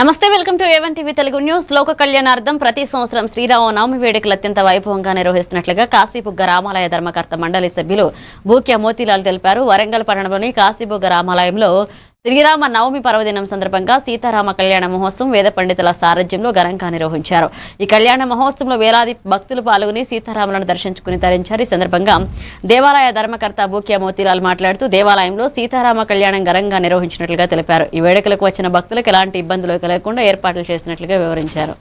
నమస్తే welcome to A1 TV Telugu news. లోక కళ్యాణార్థం ప్రతి సంవత్సరం శ్రీరామనవమి వేడుకలు అత్యంత వైభవంగా నిర్వహిస్తున్నట్లుగా కాశీబుగ్గ రామాలయ ధర్మకర్త మండలి సభ్యులు భూక్య మోతీలాల్ తెలిపారు. వరంగల్ పట్టణంలోని కాశీబుగ్గ రామాలయంలో శ్రీరామ నవమి పర్వదినం సందర్భంగా సీతారామ కళ్యాణ మహోత్సవం వేద పండితుల సారథ్యంలో ఘనంగా నిర్వహించారు. ఈ కళ్యాణ మహోత్సవంలో వేలాది భక్తులు పాల్గొని సీతారాములను దర్శించుకుని తరించారు. ఈ సందర్భంగా దేవాలయ ధర్మకర్త భూక్య మోతీలాల్ మాట్లాడుతూ దేవాలయంలో సీతారామ కళ్యాణం ఘనంగా నిర్వహించినట్లుగా తెలిపారు. ఈ వేడుకలకు వచ్చిన భక్తులకు ఎలాంటి ఇబ్బందులు కలగకుండా ఏర్పాట్లు చేసినట్లుగా వివరించారు.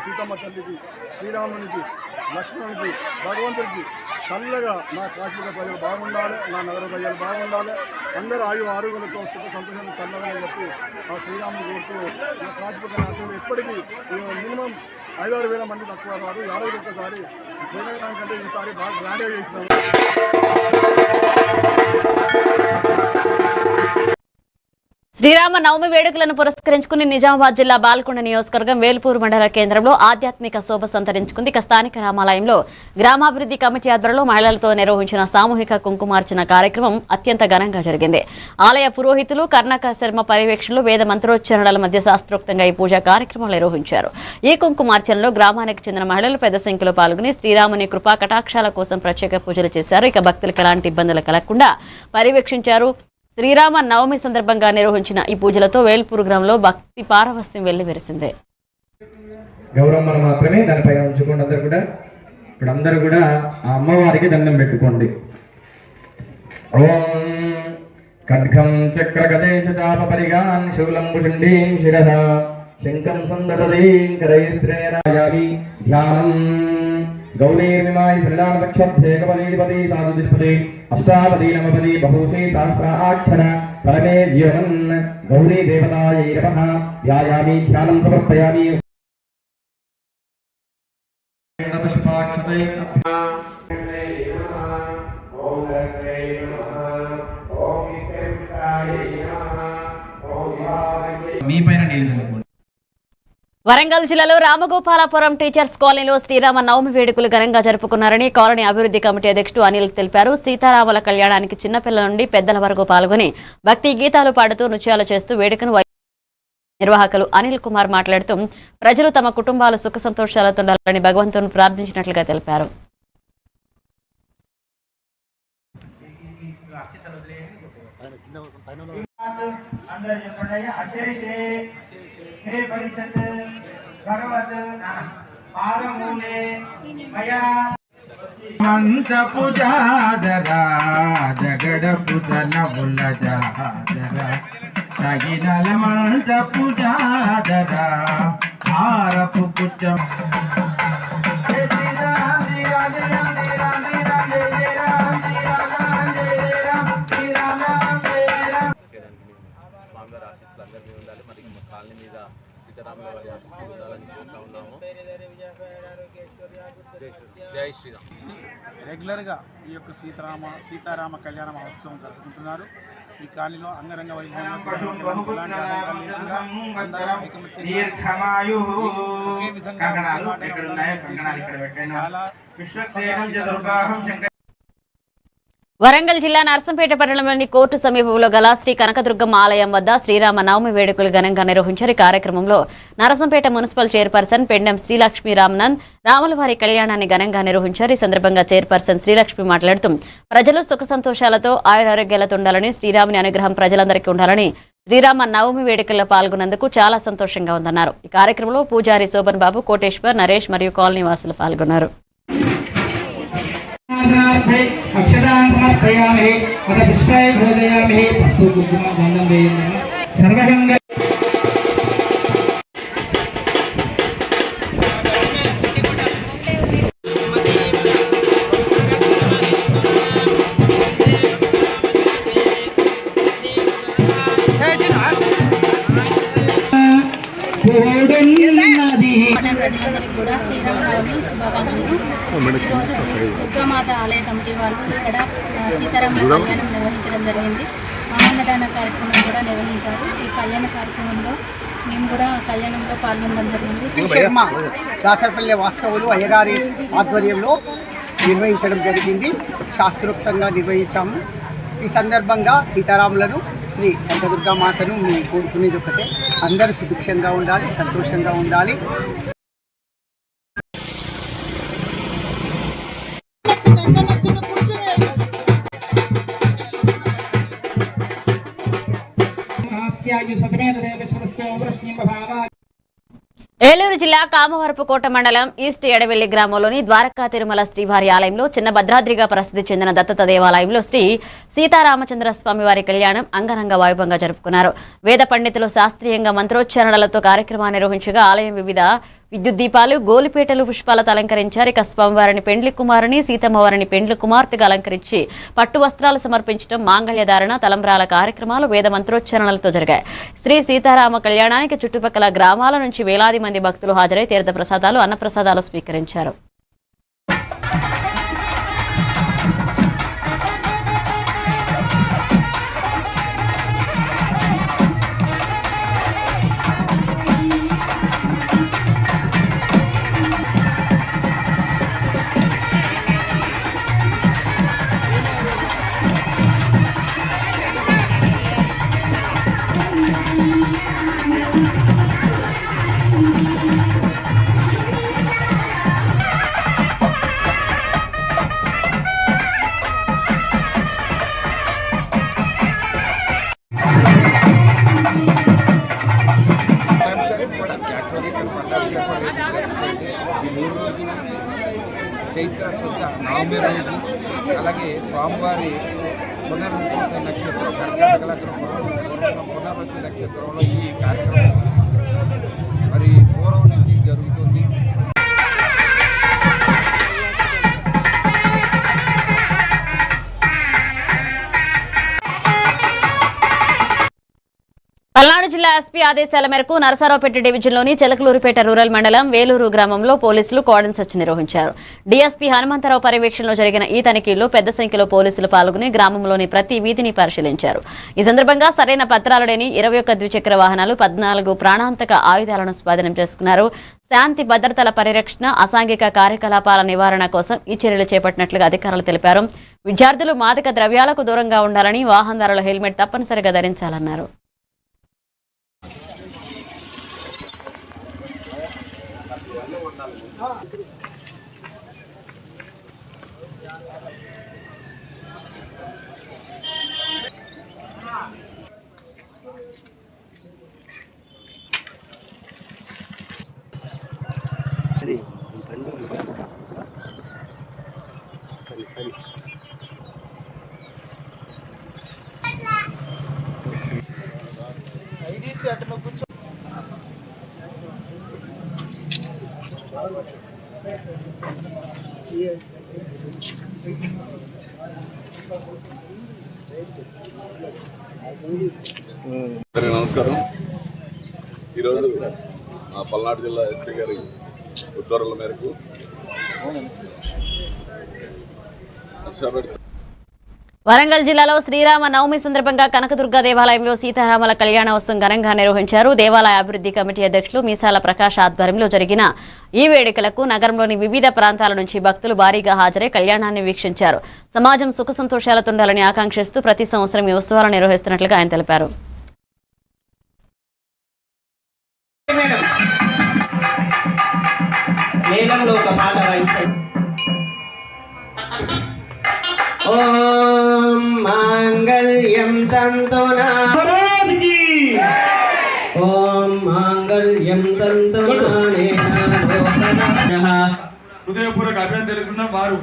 సీతమ్మ తల్లికి, శ్రీరామునికి, లక్ష్మణునికి, భగవంతుడికి చల్లగా నా కాశీగా ప్రజలు బాగుండాలి, నా నగర ప్రజలు బాగుండాలి, అందరూ ఆరోగ్యాలతో సుఖ సంతోషాన్ని చల్లగానే చెప్పి ఆ శ్రీరాముని కోరుతూ నా కాశీగా నాతో ఎప్పటికీ మినిమం 5-6 వేల మంది తక్కువ రాదు. 50 ఒక్కసారి పోయిన కంటే ఈసారి బాగా గ్రాండ్గా చేసినాము. శ్రీరామ నవమి వేడుకలను పురస్కరించుకుని నిజామాబాద్ జిల్లా బాల్కొండ నియోజకవర్గం వేల్పూర్ మండల కేంద్రంలో ఆధ్యాత్మిక శోభ సంతరించుకుంది. స్థానిక రామాలయంలో గ్రామాభివృద్ధి కమిటీ ఆధ్వర్యంలో మహిళలతో నిర్వహించిన సామూహిక కుంకుమార్చన కార్యక్రమం అత్యంత ఘనంగా జరిగింది. ఆలయ పురోహితులు కర్ణక శర్మ పర్యవేక్షణలో వేద మంత్రోచ్చరణల మధ్య శాస్త్రోక్తంగా ఈ పూజా కార్యక్రమాలు నిర్వహించారు. ఈ కుంకుమార్చనలో గ్రామానికి చెందిన మహిళలు పెద్ద సంఖ్యలో పాల్గొని శ్రీరాముని కృపా కటాక్షాల కోసం ప్రత్యేక పూజలు చేశారు. భక్తులకు ఎలాంటి ఇబ్బందులు కలగకుండా పర్యవేక్షించారు. శ్రీరామ నవమి సందర్భంగా నిర్వహించిన ఈ పూజలతో వేల్పూర్ గ్రామంలో భక్తి పారవస్యం వెల్లివిరిసింది. గౌరవం మాత్రమే దానిపైన ఉంచుకోండి. అందరూ కూడా ఆ అమ్మవారికి దండం పెట్టుకోండి. ఓం ఖడ్గం చక్రగదేశ చాప పరిగాన్ శూలం భుషుండీం శిరః శంఖం సందతలీం కరైస్త్రేరాయామి ధ్యానం గౌరీర్మిమాయ శ్రీరామక్షేకపదీపతి సాధుదిష్పతి అష్టాపదీ నవపదీ బహూషీ సహస్రాక్షర పరమే వ్యోమన్ గౌరీ దేవతాయై నమః ధ్యాయామి ధ్యానం సమర్పయామి. మీ పైన నీళ్ళు. వరంగల్ జిల్లాలో రామగోపాలపురం టీచర్స్ కాలనీలో శ్రీరామ నవమి వేడుకలు ఘనంగా జరుపుకున్నారని కాలనీ అభివృద్ధి కమిటీ అధ్యక్షుడు అనిల్ తెలిపారు. సీతారాముల కళ్యాణానికి చిన్నపిల్లల నుండి పెద్దల వరకు పాల్గొని భక్తి గీతాలు పాడుతూ నృత్యాలు చేస్తూ వేడుకను నిర్వాహకులు అనిల్ కుమార్ మాట్లాడుతూ ప్రజలు తమ కుటుంబాలు సుఖ సంతోషాలతో ఉండాలని భగవంతుని ప్రార్థించినట్లుగా తెలిపారు. हे परिषद भगवत पादमूले मया मंत पूजादरा जगड़ पूजन बुलजादरा तगिनल मंत पूजादरा आरपु कुचम కాలనీ మీద సీతారాముల వారి ఆశీస్సులు ఉండాలని కోరుతా ఉన్నాము. జై శ్రీరామ్. రెగ్యులర్గా ఈ యొక్క సీతారామ కళ్యాణ మహోత్సవం జరుపుకుంటున్నారు. ఈ కాలనీలో అంగరంగ వైభవంగా వరంగల్ జిల్లా నర్సంపేట పట్టణంలోని కోర్టు సమీపంలో గల శ్రీ కనకదుర్గమ్మ ఆలయం వద్ద శ్రీరామ నవమి వేడుకలు ఘనంగా నిర్వహించారు. ఈ కార్యక్రమంలో నర్సంపేట మున్సిపల్ చైర్పర్సన్ పెండెం శ్రీలక్ష్మి రామనంద్ రాములవారి కళ్యాణాన్ని ఘనంగా నిర్వహించారు. ఈ సందర్భంగా చైర్పర్సన్ శ్రీలక్ష్మి మాట్లాడుతూ ప్రజలు సుఖ సంతోషాలతో ఆయురారోగ్యాలతో ఉండాలని, శ్రీరాముని అనుగ్రహం ప్రజలందరికీ ఉండాలని శ్రీరామ నవమి వేడుకల్లో పాల్గొన్నందుకు చాలా సంతోషంగా ఉందన్నారు. ఈ కార్యక్రమంలో పూజారి శోభన్ బాబు, కోటేశ్వర్, నరేష్ మరియు కాలనీ వాసులు పాల్గొన్నారు. अक्षरान् समर्पयामि अथ पुष्पाय बोधयामि पुष्पो कुसुम गन्धं देयामि सर्वगंग కోడి ప్రజలందరికీ కూడా శ్రీరామనవమి శుభాకాంక్షలు. ఈరోజు దుర్గామాత ఆలయ కమిటీ వాళ్ళు ఇక్కడ సీతారాముల కళ్యాణం నిర్వహించడం జరిగింది. అన్నదాన కార్యక్రమం కూడా నిర్వహించారు. ఈ కళ్యాణ కార్యక్రమంలో మేము కూడా కళ్యాణంలో పాల్గొనడం జరిగింది. శర్మ దాసరపల్లి వాస్తవులు అయ్యగారి ఆధ్వర్యంలో నిర్వహించడం జరిగింది. శాస్త్రోక్తంగా నిర్వహించాము. ఈ సందర్భంగా సీతారాములను శ్రీ కనకదుర్గామాతను మేము కోరుకునేది ఒకటే, అందరూ సుభిక్షంగా ఉండాలి, సంతోషంగా ఉండాలి. ఏలూరు జిల్లా కామవరపుకోట మండలం ఈస్ట్ ఎడవెల్లి గ్రామంలోని ద్వారకా తిరుమల శ్రీవారి ఆలయంలో చిన్న భద్రాద్రిగా ప్రసిద్ధి చెందిన దత్తత దేవాలయంలో శ్రీ సీతారామచంద్ర స్వామి వారి కళ్యాణం అంగరంగ వైభవంగా జరుపుకున్నారు. వేద పండితులు శాస్త్రీయంగా మంత్రోచ్చారణలతో కార్యక్రమాన్ని నిర్వహించగా ఆలయం వివిధ విద్యుత్ దీపాలు, గోలిపేటలు, పుష్పాలతో అలంకరించారు. ఇక స్వామివారిని పెండ్లి కుమారుని, సీతమ్మవారిని పెండ్లి కుమార్తెగా అలంకరించి పట్టు వస్త్రాలు సమర్పించడం, మాంగళ్యధారణ, తలంబ్రాల కార్యక్రమాలు వేద మంత్రోచ్చారణలతో జరిగాయి. శ్రీ సీతారామ కళ్యాణానికి చుట్టుపక్కల గ్రామాల నుంచి వేలాది మంది భక్తులు హాజరై తీర్థ ప్రసాదాలు, అన్నప్రసాదాలు స్వీకరించారు. చైత్ర శుద్ధ నవమి రోజు అలాగే స్వామివారి పునర్వసు నక్షత్రం కర్కాటక లగ్నం పునర్వసు నక్షత్రంలో ఈ కార్యక్రమం మరి పూర్వం నుంచి జరుగుతుంది. పల్నాడు జిల్లా ఎస్పీ ఆదేశాల మేరకు నరసరావుపేట డివిజన్లోని చిలకలూరుపేట రూరల్ మండలం వేలూరు గ్రామంలో పోలీసులు కార్డన్ సెర్చ్ నిర్వహించారు. డీఎస్పీ హనుమంతరావు పర్యవేక్షణలో జరిగిన ఈ తనిఖీల్లో పెద్ద సంఖ్యలో పోలీసులు పాల్గొని గ్రామంలోని ప్రతి వీధిని పరిశీలించారు. ఈ సందర్భంగా సరైన పత్రాలు లేని 21 ద్విచక్ర వాహనాలు, 14 ప్రాణాంతక ఆయుధాలను స్వాధీనం చేసుకున్నారు. శాంతి భద్రతల పరిరక్షణ, అసాంఘిక కార్యకలాపాల నివారణ కోసం ఈ చర్యలు చేపట్టినట్లుగా అధికారులు తెలిపారు. విద్యార్థులు మాదక ద్రవ్యాలకు దూరంగా ఉండాలని, వాహనదారులు హెల్మెట్ తప్పనిసరిగా ధరించాలన్నారు. నమస్కారం. ఈరోజు పల్నాడు జిల్లా ఎస్పీ గారి ఉత్తర్వుల మేరకు వరంగల్ జిల్లాలో శ్రీరామ నవమి సందర్భంగా కనకదుర్గ దేవాలయంలో సీతారాముల కళ్యాణోత్సవం ఘనంగా నిర్వహించారు. దేవాలయ అభివృద్ధి కమిటీ అధ్యక్షులు మీసాల ప్రకాష్ ఆధ్వర్యంలో జరిగిన ఈ వేడుకలకు నగరంలోని వివిధ ప్రాంతాల నుంచి భక్తులు భారీగా హాజరై కళ్యాణాన్ని వీక్షించారు. సమాజం సుఖ సంతోషాలతో ఉండాలని ఆకాంక్షిస్తూ ప్రతి సంవత్సరం ఈ ఉత్సవాలను నిర్వహిస్తున్నట్లుగా ఆయన తెలిపారు. ఓం మాంగళ్యం తంతునా మహారాజ్ కి ఓం మాంగళ్యం తంతునా నేహ హృదయపూర్వక అభినందనలు తెలుపుతున్న వారు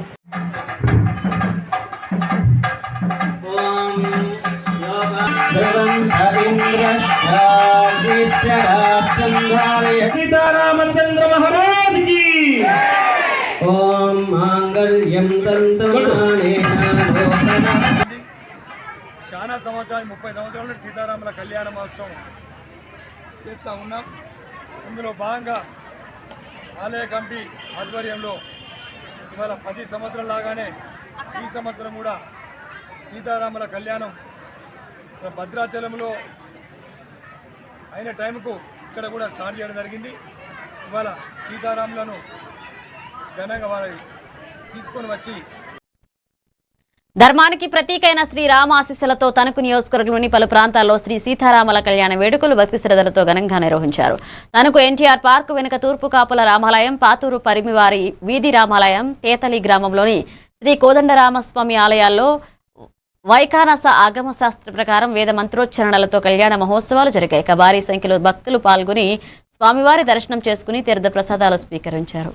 ఓం సీతారామచంద్ర మహారాజ్ కి ఓం మాంగళ్యం తంతునా చాలా సంవత్సరాలు 30 సంవత్సరాల నుండి సీతారాముల కళ్యాణ మహోత్సవం చేస్తూ ఉన్నాం. అందులో భాగంగా ఆలయ కమిటీ ఆధ్వర్యంలో ఇవాళ 10 సంవత్సరాల లాగానే ఈ సంవత్సరం కూడా సీతారాముల కళ్యాణం భద్రాచలంలో అయిన టైంకు ఇక్కడ కూడా స్టార్ట్ చేయడం జరిగింది. ఇవాళ సీతారాములను ఘనంగా వారి తీసుకొని వచ్చి ధర్మానికి ప్రతీకైన శ్రీరామ ఆశీస్సులతో తణుకు నియోజకవర్గంలోని పలు ప్రాంతాల్లో శ్రీ సీతారాముల కళ్యాణ వేడుకలు భక్తి శ్రద్ధలతో ఘనంగా నిర్వహించారు. తణుకు ఎన్టీఆర్ పార్క్ వెనుక తూర్పు కాపుల రామాలయం, పాతూరు పరిమివారి వీధి రామాలయం, తేతలి గ్రామంలోని శ్రీ కోదండరామస్వామి ఆలయాల్లో వైఖానస ఆగమ శాస్త్ర ప్రకారం వేద మంత్రోచ్చరణలతో కళ్యాణ మహోత్సవాలు జరిగాయి. భారీ సంఖ్యలో భక్తులు పాల్గొని స్వామివారి దర్శనం చేసుకుని తీర్థ ప్రసాదాలు స్వీకరించారు.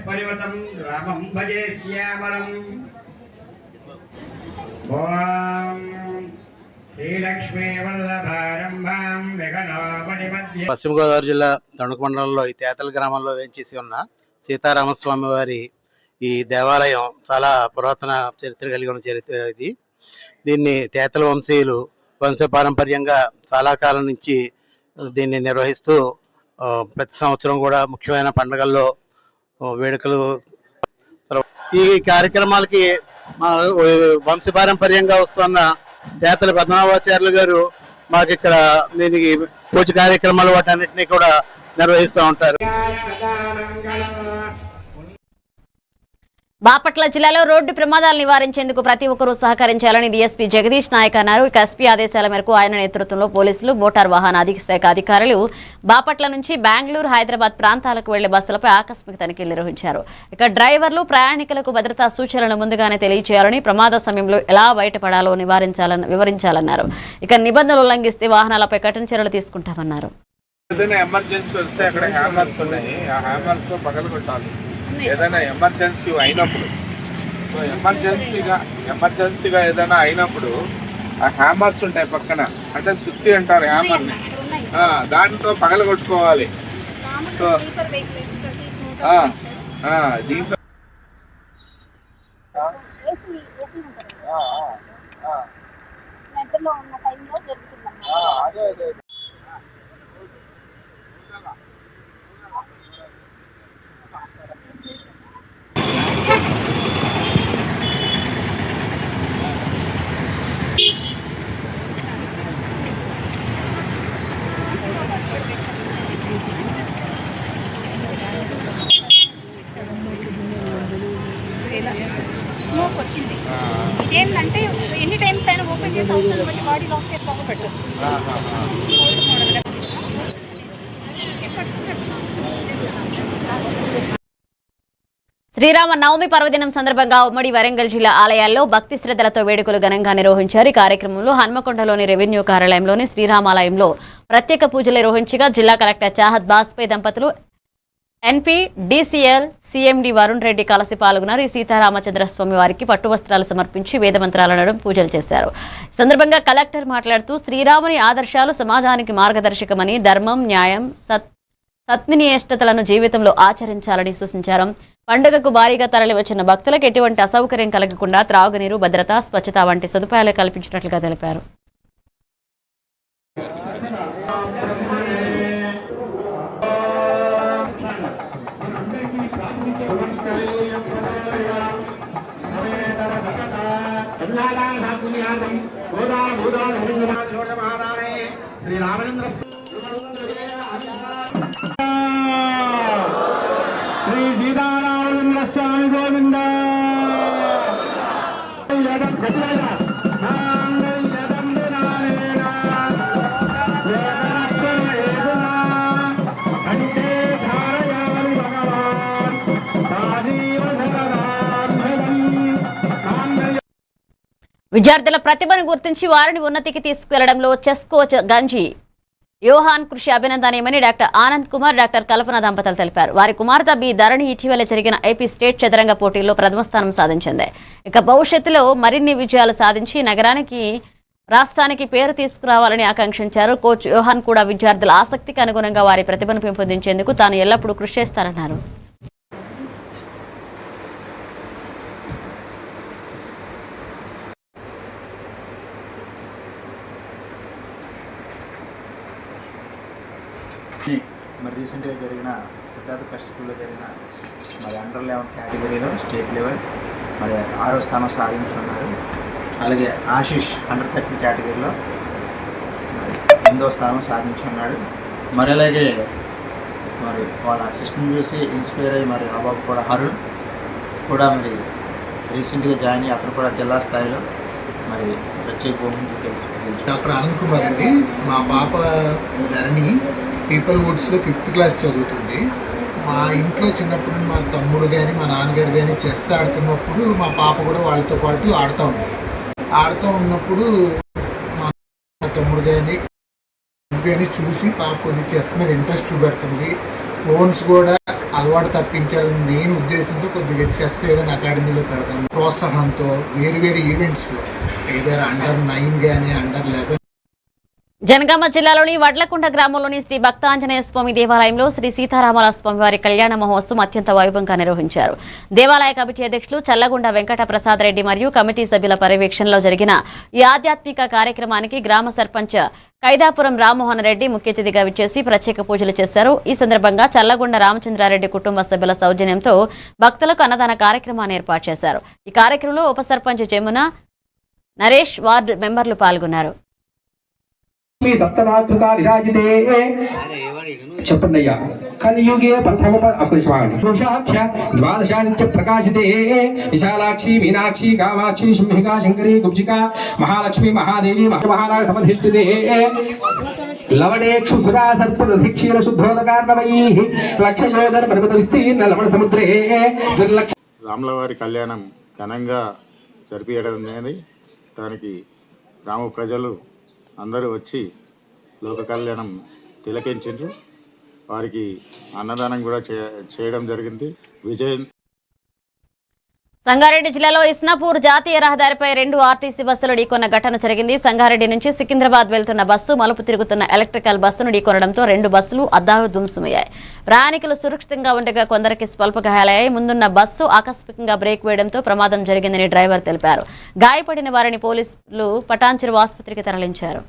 పరివతం రామం భజే శ్యామలం. పశ్చిమ గోదావరి జిల్లా తణుకు మండలంలో ఈ తేతల గ్రామంలో వేంచేసి ఉన్న సీతారామస్వామి వారి ఈ దేవాలయం చాలా పురాతన చరిత్ర కలిగి ఉన్న చరిత్ర ఇది. దీన్ని తేతల వంశీయులు వంశపారంపర్యంగా చాలా కాలం నుంచి దీన్ని నిర్వహిస్తూ ప్రతి సంవత్సరం కూడా ముఖ్యమైన పండుగల్లో వేడుకలు ఈ కార్యక్రమాలకి వంశపారంపర్యంగా వస్తున్న తేతల పద్మనాభాచార్యులు గారు మాకు ఇక్కడ దీనికి పూజ కార్యక్రమాలు వాటన్నిటినీ కూడా నిర్వహిస్తూ ఉంటారు. బాపట్ల జిల్లాలో రోడ్డు ప్రమాదాలు నివారించేందుకు ప్రతి ఒక్కరూ సహకరించాలని డీఎస్పీ జగదీష్ నాయక్ అన్నారు. ఇక ఎస్పీ ఆదేశాల మేరకు ఆయన నేతృత్వంలో పోలీసులు, మోటార్ వాహన శాఖ అధికారులు బాపట్ల నుంచి బెంగళూరు, హైదరాబాద్ ప్రాంతాలకు వెళ్లే బస్సులపై ఆకస్మిక తనిఖీలు నిర్వహించారు. ఇక డ్రైవర్లు, ప్రయాణికులకు భద్రతా సూచనలు ముందుగానే తెలియజేయాలని, ప్రమాద సమయంలో ఎలా బయటపడాలో వివరించాలన్నారు. ఇక నిబంధనలు ఉల్లంఘిస్తే వాహనాలపై కఠిన చర్యలు తీసుకుంటామన్నారు. ఏదైనా ఎమర్జెన్సీ వస్తే అక్కడ హ్యామర్స్ ఉన్నాయి, ఆ హ్యామర్స్ తో పగలగొట్టాలి ఏదైనా ఎమర్జెన్సీ అయినప్పుడు. సో ఎమర్జెన్సీగా ఏదైనా అయినప్పుడు ఆ హ్యామర్స్ ఉంటాయి పక్కన, అంటే సుత్తి అంటారు హ్యామర్ని, దాంతో పగలగొట్టుకోవాలి. సో దీంట్లో అదే స్మోక్ వచ్చింది. ఇదేంటంటే ఎన్ని టైమ్స్ అయినా ఓపెన్ చేసి అవసరం బట్టి బాడీ లాక్ చేసి బాగా పెట్టచ్చు. శ్రీరామ నవమి పర్వదినం సందర్భంగా ఉమ్మడి వరంగల్ జిల్లా ఆలయాల్లో భక్తి శ్రద్ధలతో వేడుకలు ఘనంగా నిర్వహించారు. ఈ కార్యక్రమంలో హన్మకొండలోని రెవెన్యూ కార్యాలయంలోని శ్రీరామాలయంలో ప్రత్యేక పూజలు నిర్వహించగా జిల్లా కలెక్టర్ చాహద్ బాస్పై దంపతులు, NP, DCL, CMD Varun Reddy కలిసి పాల్గొన్నారు. ఈ సీతారామచంద్రస్వామి వారికి పట్టు వస్త్రాలు సమర్పించి వేదమంత్రాలను పూజలు చేశారు. ఈ సందర్భంగా కలెక్టర్ మాట్లాడుతూ శ్రీరాముని ఆదర్శాలు సమాజానికి మార్గదర్శకమని, ధర్మం, న్యాయం, సత్నినిష్టతలను జీవితంలో ఆచరించాలని సూచించారు. పండుగకు భారీగా తరలివచ్చిన భక్తులకు ఎటువంటి అసౌకర్యం కలగకుండా త్రాగునీరు, భద్రత, స్వచ్ఛత వంటి సదుపాయాలు కల్పించినట్లుగా తెలిపారు. శ్రీ సీతారామచంద్ర స్వామి గోవింద. విద్యార్థుల ప్రతిభను గుర్తించి వారిని ఉన్నతికి తీసుకువెళ్లడంలో చెస్ కోచ్ గంజి యోహాన్ కృషి అభినందనీయమని డాక్టర్ ఆనంద్ కుమార్, డాక్టర్ కల్పన దంపతులు తెలిపారు. వారి కుమార్తె బి ధరణి ఇటీవల జరిగిన ఏపీ స్టేట్ చదరంగ పోటీల్లో ప్రథమ స్థానం సాధించింది. ఇక భవిష్యత్తులో మరిన్ని విజయాలు సాధించి నగరానికి, రాష్ట్రానికి పేరు తీసుకురావాలని ఆకాంక్షించారు. కోచ్ యోహాన్ కూడా విద్యార్థుల ఆసక్తికి అనుగుణంగా వారి ప్రతిభను పెంపొందించేందుకు తాను ఎల్లప్పుడూ కృషి చేస్తారన్నారు. మరి రీసెంట్గా జరిగిన సిద్ధార్థ ఫస్ట్ స్కూల్లో జరిగిన మరి అండర్ 11 కేటగిరీలో స్టేట్ లెవెల్ మరి 6వ స్థానం సాధించున్నారు. అలాగే ఆశిష్ అండర్ 13 కేటగిరీలో మరి 8వ స్థానం సాధించున్నాడు. మరి అలాగే మరి వాళ్ళ అసిస్టెంట్ చూసి ఇన్స్పైర్ అయ్యి మరి ఆ బాబు కూడా అరుణ్ కూడా మరి రీసెంట్గా జాయిన్ అయ్యి అతను కూడా జిల్లా స్థాయిలో మరి ప్రత్యేక బహుమతి గెలుచుకున్నాడు. డాక్టర్ ఆనంద్ కుమార్ అండి. మా పాప ధరణి పీపుల్ వుడ్స్లో 5th క్లాస్ చదువుతుంది. మా ఇంట్లో చిన్నప్పుడు మా తమ్ముడు కానీ మా నాన్నగారు కానీ చెస్ ఆడుతున్నప్పుడు మా పాప కూడా వాళ్ళతో పాటు ఆడుతూ ఉన్నప్పుడు మా తమ్ముడు కానీ చూసి పాప కొద్దిగా చెస్ మీద ఇంట్రెస్ట్ చూపెడుతుంది. ఫోన్స్ కూడా అలవాటు తప్పించాలని నేను ఉద్దేశంతో కొద్దిగా చెస్ ఏదైనా అకాడమీలో పెడతాను. ప్రోత్సాహంతో వేరు ఈవెంట్స్లో ఏదైనా అండర్ 9 కానీ అండర్ 11. జనగామ జిల్లాలోని వడ్లకుంట గ్రామంలోని శ్రీ భక్తాంజనేయ స్వామి దేవాలయంలో శ్రీ సీతారామల స్వామివారి కళ్యాణ మహోత్సవం అత్యంత వైభవంగా నిర్వహించారు. దేవాలయ కమిటీ అధ్యక్షులు చల్లగుండ వెంకట ప్రసాద్ రెడ్డి మరియు కమిటీ సభ్యుల పర్యవేక్షణలో జరిగిన ఈ ఆధ్యాత్మిక కార్యక్రమానికి గ్రామ సర్పంచ్ కైదాపురం రామ్మోహన్ రెడ్డి ముఖ్య అతిథిగా విచ్చేసి ప్రత్యేక పూజలు చేశారు. ఈ సందర్భంగా చల్లగుండ రామచంద్రారెడ్డి కుటుంబ సభ్యుల సౌజన్యంతో భక్తులకు అన్నదాన కార్యక్రమాన్ని ఏర్పాటు చేశారు. ఈ కార్యక్రమంలో ఉప సర్పంచ్ జమున, నరేష్, వార్డు మెంబర్లు పాల్గొన్నారు. సప్తమాతృకా విరాజితే చెప్పండి అయ్యా. కలియుగే ప్రథమ పురుషాఖ్య ద్వాదశాదిత్య ప్రకాశితే విశాలాక్షి, మీనాక్షి, కామాక్షి, సింహికా, శంకరి, గుబ్జికా, మహాలక్ష్మి, మహాదేవి, మహానాగ సమధిష్ఠితే లవణేక్షు సురా సర్పదధిక్షీర శుద్ధోదకార్ణమై లక్షయోజన పరిమిత విస్తీర్ణ లవణ సముద్రే. రాములవారి కళ్యాణం ఘనంగా జరిపించడం అనేది దానికి గ్రామ ప్రజలు అందరూ వచ్చి లోక కళ్యాణం తిలకించారు. వారికి అన్నదానం కూడా చేయడం జరిగింది. సంగారెడ్డి జిల్లాలో ఇస్నాపూర్ జాతీయ రహదారిపై 2 ఆర్టీసీ బస్సులు ఢీకొన్న ఘటన జరిగింది. సంగారెడ్డి నుంచి సికింద్రాబాద్ వెళ్తున్న బస్సు మలుపు తిరుగుతున్న ఎలక్ట్రికల్ బస్సును ఢీకొనడంతో 2 బస్సులు అద్దాలు ధ్వంసమయ్యాయి. ప్రయాణికులు సురక్షితంగా ఉండగా కొందరికి స్వల్ప గాయాలయ్యాయి. ముందున్న బస్సు ఆకస్మికంగా బ్రేక్ వేయడంతో ప్రమాదం జరిగిందని డ్రైవర్ తెలిపారు. గాయపడిన వారిని పోలీసులు పటాన్చెరు ఆసుపత్రికి తరలించారు.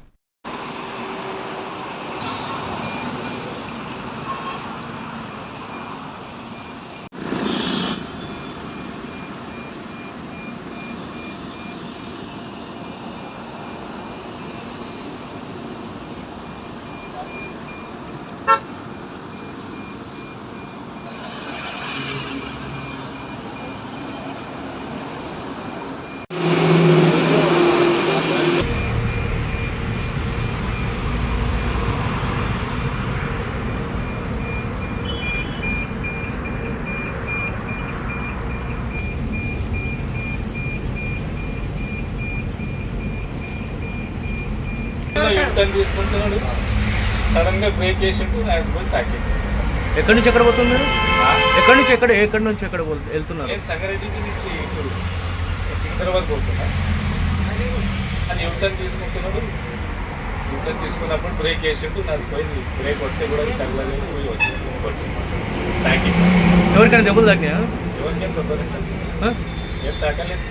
తీసుకుంటున్నాడు, సడన్ గా బ్రేక్ చేసిండు, పోయి తాకింది. ఎక్కడి నుంచి ఎక్కడ పోతుంది? ఎక్కడి నుంచి ఎక్కడ వెళ్తున్నారు? నేను సంగారెడ్డి నుంచి సికింద్రాబాద్ పోతున్నా. అది యూటర్న్ తీసుకుంటున్నాడు. యూటర్న్ తీసుకున్నప్పుడు బ్రేక్ వేసిండు, నాకు పోయి బ్రేక్ కొడితే కూడా తగ్గలేదు, పోయి వచ్చింది తాకింది. ఎవరికైనా దెబ్బలు తాకినాయా? ఎవరికైనా దెబ్బలు ఏం తాకలేదు.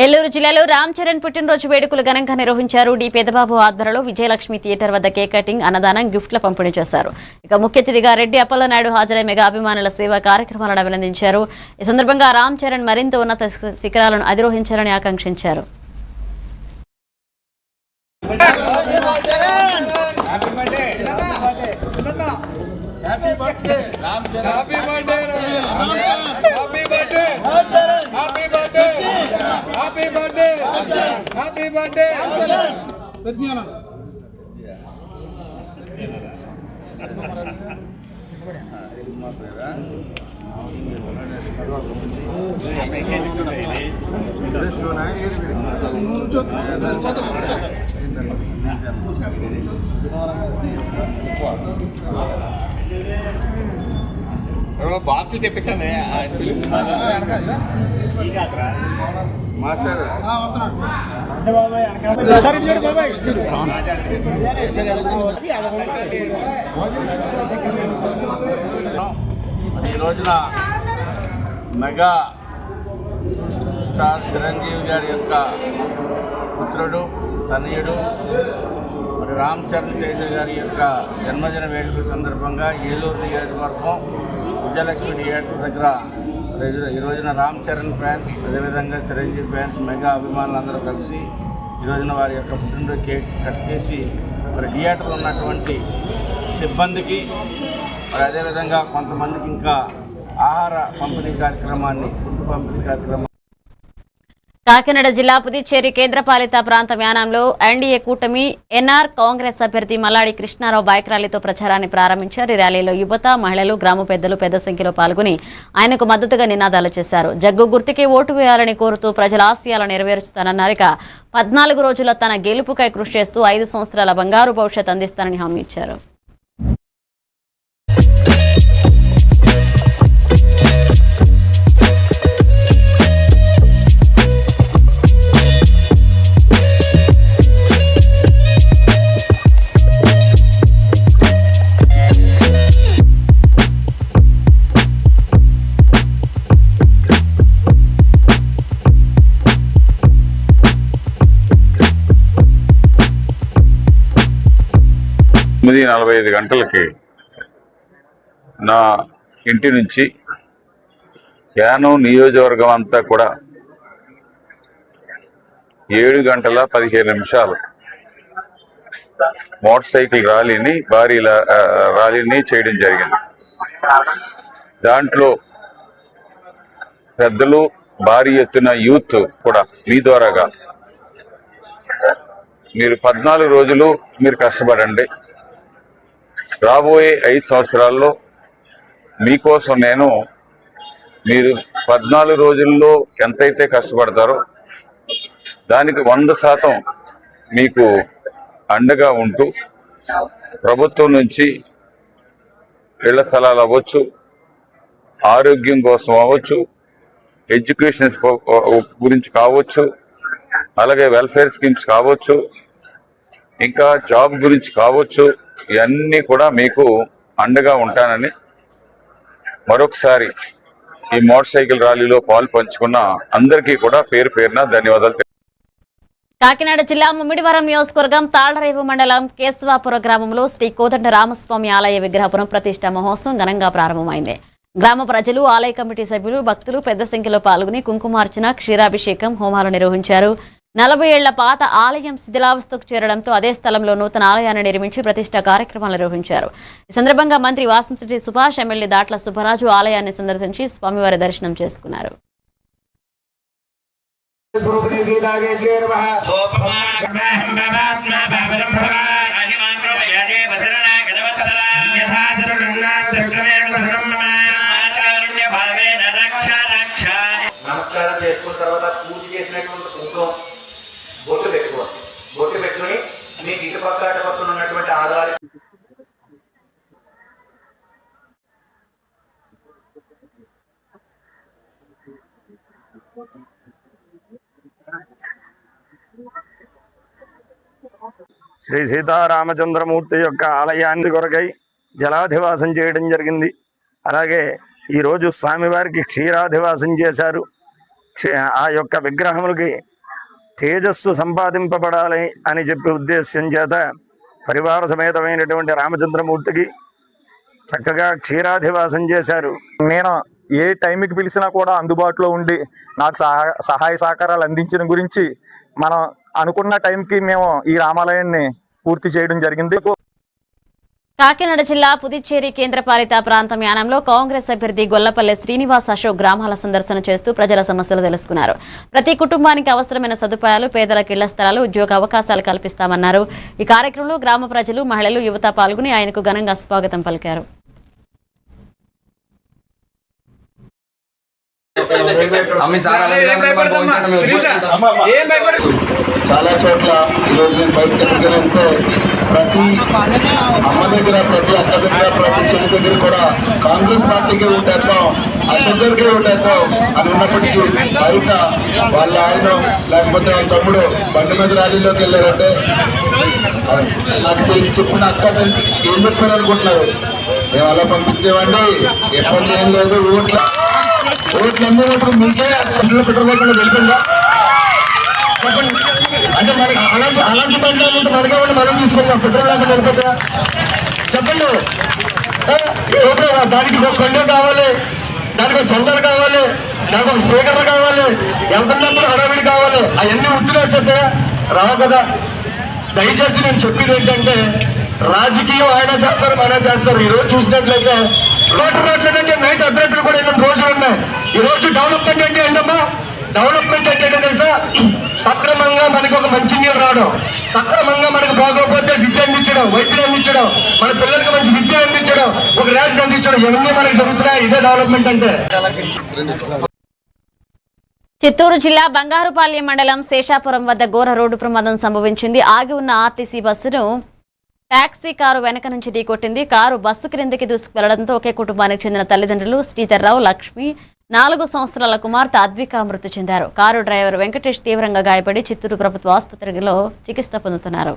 ఏలూరు జిల్లాలో రామ్ చరణ్ పుట్టినరోజు వేడుకలు ఘనంగా నిర్వహించారు. డి పెదబాబు ఆధ్వర్యంలో విజయలక్ష్మి థియేటర్ వద్ద కేక్ కటింగ్, అన్నదానం, గిఫ్ట్ల పంపిణీ చేశారు. ఇక ముఖ్య అతిథిగా రెడ్డి అప్పలనాయుడు హాజరై మెగా అభిమానుల సేవా కార్యక్రమాలను అభినందించారు. ఈ సందర్భంగా రామ్ చరణ్ మరింత ఉన్నత శిఖరాలను అధిరోహించాలని ఆకాంక్షించారు. హ్యాపీ బర్త్డే బాక్స్ తెప్పించండి మాస్టర్ ఈ రోజున మెగా స్టార్ చిరంజీవి గారి యొక్క పుత్రుడు తనయుడు మరి రామ్ చరణ్ తేజ గారి యొక్క జన్మదిన వేడుకల సందర్భంగా ఏలూరు నియోజకవర్గం విజయలక్ష్మి థియేటర్ దగ్గర ఈ రోజున రామ్ చరణ్ ఫ్యాన్స్ అదేవిధంగా చిరంజీవి ఫ్యాన్స్ మెగా అభిమానులు అందరూ కలిసి ఈ రోజున వారి యొక్క పుట్టినరోజు కేక్ కట్ చేసి మరి థియేటర్లో ఉన్నటువంటి సిబ్బందికి మరి అదేవిధంగా కొంతమందికి ఇంకా ఆహార పంపిణీ కార్యక్రమాన్ని ఫుడ్ పంపిణీ కార్యక్రమం. కాకినాడ జిల్లా పుదుచ్చేరి కేంద్రపాలిత ప్రాంత వ్యానంలో ఎన్డీఏ కూటమి ఎన్ఆర్ కాంగ్రెస్ అభ్యర్థి మల్లాడి కృష్ణారావు బైక్ ర్యాలీతో ప్రచారాన్ని ప్రారంభించారు. ఈ ర్యాలీలో యువత, మహిళలు, గ్రామ పెద్దలు పెద్ద సంఖ్యలో పాల్గొని ఆయనకు మద్దతుగా నినాదాలు చేశారు. జగ్గు గుర్తుకే ఓటు వేయాలని కోరుతూ ప్రజల ఆశయాలు నెరవేరుస్తానన్నారు. 14 రోజుల తన గెలుపుకై కృషి చేస్తూ 5 సంవత్సరాల బంగారు భవిష్యత్ అందిస్తానని హామీ ఇచ్చారు. తొమ్మిది 45 గంటలకి నా ఇంటి నుంచి యానం నియోజకవర్గం అంతా కూడా 7 గంటల 15 నిమిషాలు మోటార్ సైకిల్ ర్యాలీని భారీ ర్యాలీని చేయడం జరిగింది. దాంట్లో పెద్దలు భారీ ఎత్తున యూత్ కూడా మీ ద్వారాగా మీరు 14 రోజులు మీరు కష్టపడండి. రాబోయే 5 సంవత్సరాల్లో మీకోసం నేను మీరు 14 రోజుల్లో ఎంతైతే కష్టపడతారో దానికి 100% మీకు అండగా ఉంటూ ప్రభుత్వం నుంచి ఇళ్ల స్థలాలు అవ్వచ్చు, ఆరోగ్యం కోసం అవ్వచ్చు, ఎడ్యుకేషన్ గురించి కావచ్చు, అలాగే వెల్ఫేర్ స్కీమ్స్ కావచ్చు, ఇంకా జాబ్ గురించి కావచ్చు, ఇవన్నీ కూడా మీకు అండగా ఉంటానని మరొకసారి ఈ మోటార్ సైకిల్ ర్యాలీలో పాలు పంచుకున్న అందరికీ కూడా పేరు పేరున ధన్యవాదాలు. కాకినాడ జిల్లా ముమ్మిడివరం నియోజకవర్గం తాళ్లరేవు మండలం కేశవాపుర గ్రామంలో శ్రీ కోదండ రామస్వామి ఆలయ విగ్రహ పునఃప్రతిష్ఠ మహోత్సవం ఘనంగా ప్రారంభమైంది. గ్రామ ప్రజలు, ఆలయ కమిటీ సభ్యులు, భక్తులు పెద్ద సంఖ్యలో పాల్గొని కుంకుమార్చన, క్షీరాభిషేకం, హోమాలు నిర్వహించారు. 40 ఏళ్ల పాత ఆలయం శిథిలావస్థకు చేరడంతో అదే స్థలంలో నూతన ఆలయాన్ని నిర్మించి ప్రతిష్ఠా కార్యక్రమాలు నిర్వహించారు. ఈ సందర్భంగా మంత్రి వాసంశెట్టి సుభాష్, ఎమ్మెల్యే దాట్ల సుబ్బరాజు ఆలయాన్ని సందర్శించి స్వామివారి దర్శనం చేసుకున్నారు. నమస్కారం చేసుకున్న తర్వాత పూజ చేసినటువంటి కుంకుమ బొట్టు పెట్టుకోండి. బొట్టు పెట్టుకుని మీకు ఇటుపక్క అటుపక్కన ఉన్నటువంటి ఆధార శ్రీ సీతారామచంద్రమూర్తి యొక్క ఆలయాన్ని కొరకై జలాధివాసం చేయడం జరిగింది. అలాగే ఈరోజు స్వామివారికి క్షీరాధివాసం చేశారు. ఆ యొక్క విగ్రహములకి తేజస్సు సంపాదింపబడాలి అని చెప్పి ఉద్దేశ్యం చేత పరివార సమేతమైనటువంటి రామచంద్రమూర్తికి చక్కగా క్షీరాధివాసం చేశారు. నేను ఏ టైంకి పిలిచినా కూడా అందుబాటులో ఉండి నాకు సహాయ సహకారాలు అందించిన గురించి మనం అనుకున్న టైంకి మేము ఈ రామాలయాన్ని పూర్తి చేయడం జరిగింది. కాకినాడ జిల్లా పుదుచ్చేరి కేంద్రపాలిత ప్రాంతం యానంలో కాంగ్రెస్ అభ్యర్థి గొల్లపల్లె శ్రీనివాస్ అశోక్ గ్రామాల సందర్శన చేస్తూ ప్రజల సమస్యలు తెలుసుకున్నారు. ప్రతి కుటుంబానికి అవసరమైన సదుపాయాలు, పేదలకు ఇళ్ల స్థలాలు, ఉద్యోగ అవకాశాలు కల్పిస్తామన్నారు. ఈ కార్యక్రమంలో గ్రామ ప్రజలు, మహిళలు, యువత పాల్గొని ఆయనకు ఘనంగా స్వాగతం పలికారు. చాలా చోట్ల ఈరోజు నేను బయటకు వెళ్తే ప్రతి అమ్మ దగ్గర, ప్రతి అక్క దగ్గర, ప్రతి చెల్లి దగ్గర కూడా కాంగ్రెస్ పార్టీకి ఓటేద్దాం, అసెంబ్లీకి ఓటేద్దాం అని ఉన్నప్పటికీ బయట వాళ్ళ ఆయన లేకపోతే వాళ్ళ తమ్ముడు బండి మీద ర్యాలీలోకి వెళ్ళారంటే నాకు చెప్పిన అక్క ఏం చెప్పారు అనుకుంటున్నారు. మేము అలా పంపించేవండి, ఎప్పటి ఏం లేదు. ఓట్లు అమ్మేటప్పుడు మీకే పెట్రోల్ లేకుండా వెళ్ళిపోయిందా చెప్పండి. అంటే మనకి అలాంటి బంధాలు ఉంటే మనకే మనం తీసుకుంటాం, పెట్రోల్ లేకుండా వెళ్ళిపోతా చెప్పండి. దానికి ఒక కొండ కావాలి, దానికి ఒక చందలు కావాలి, దానికి ఒక స్పీకర్లు కావాలి, ఎంతన్నప్పుడు హడావిడి కావాలి. అవన్నీ ఉట్టిలో వచ్చేస్తే రావు కదా. దయచేసి నేను చెప్పేది ఏంటంటే రాజకీయం ఆయన చేస్తారు, మన చేస్తారు. ఈ రోజు చూసినట్లయితే రోడ్లకి నైట్ అర్ధరాత్రులు కూడా ఎన్నో రోజులు ఉన్నాయి. ఈ రోజు డెవలప్మెంట్ అంటే ఏంటమ్మా? డెవలప్మెంట్ అంటే ఏంటో తెలుసా? సక్రమంగా మనకి ఒక మంచి నీళ్ళు రావడం, సక్రమంగా మనకు బాగోకపోతే విద్య అందించడం, వైద్యం అందించడం, మన పిల్లలకి మంచి విద్య అందించడం, ఒక రేషన్ అందించడం, ఇవన్నీ మనకి జరుగుతున్నాయి. ఇదే డెవలప్మెంట్ అంటే. చిత్తూరు జిల్లా బంగారుపాలెం మండలం శేషాపురం వద్ద ఘోర రోడ్డు ప్రమాదం సంభవించింది. ఆగి ఉన్న ఆర్టీసీ బస్సును టాక్సీ కారు వెనక నుంచి ఢీకొట్టింది. కారు బస్సు క్రిందకి దూసుకువెళ్లడంతో ఒకే కుటుంబానికి చెందిన తల్లిదండ్రులు శ్రీధర్రావు, లక్ష్మి, 4 సంవత్సరాల కుమార్తె అద్విక మృతి చెందారు. కారు డ్రైవర్ వెంకటేష్ తీవ్రంగా గాయపడి చిత్తూరు ప్రభుత్వ ఆసుపత్రిలో చికిత్స పొందుతున్నారు.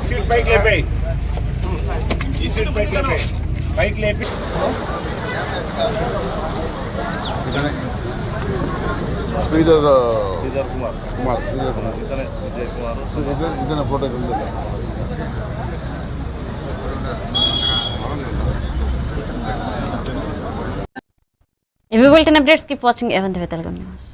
సీట్ పైకి లేపే, ఈ సీట్ పైకి లేపే, పైకి లేపి. శ్రీధర్ కుమార్ ఇతనే photo. If you will, updates, keep watching Evan Telugu News.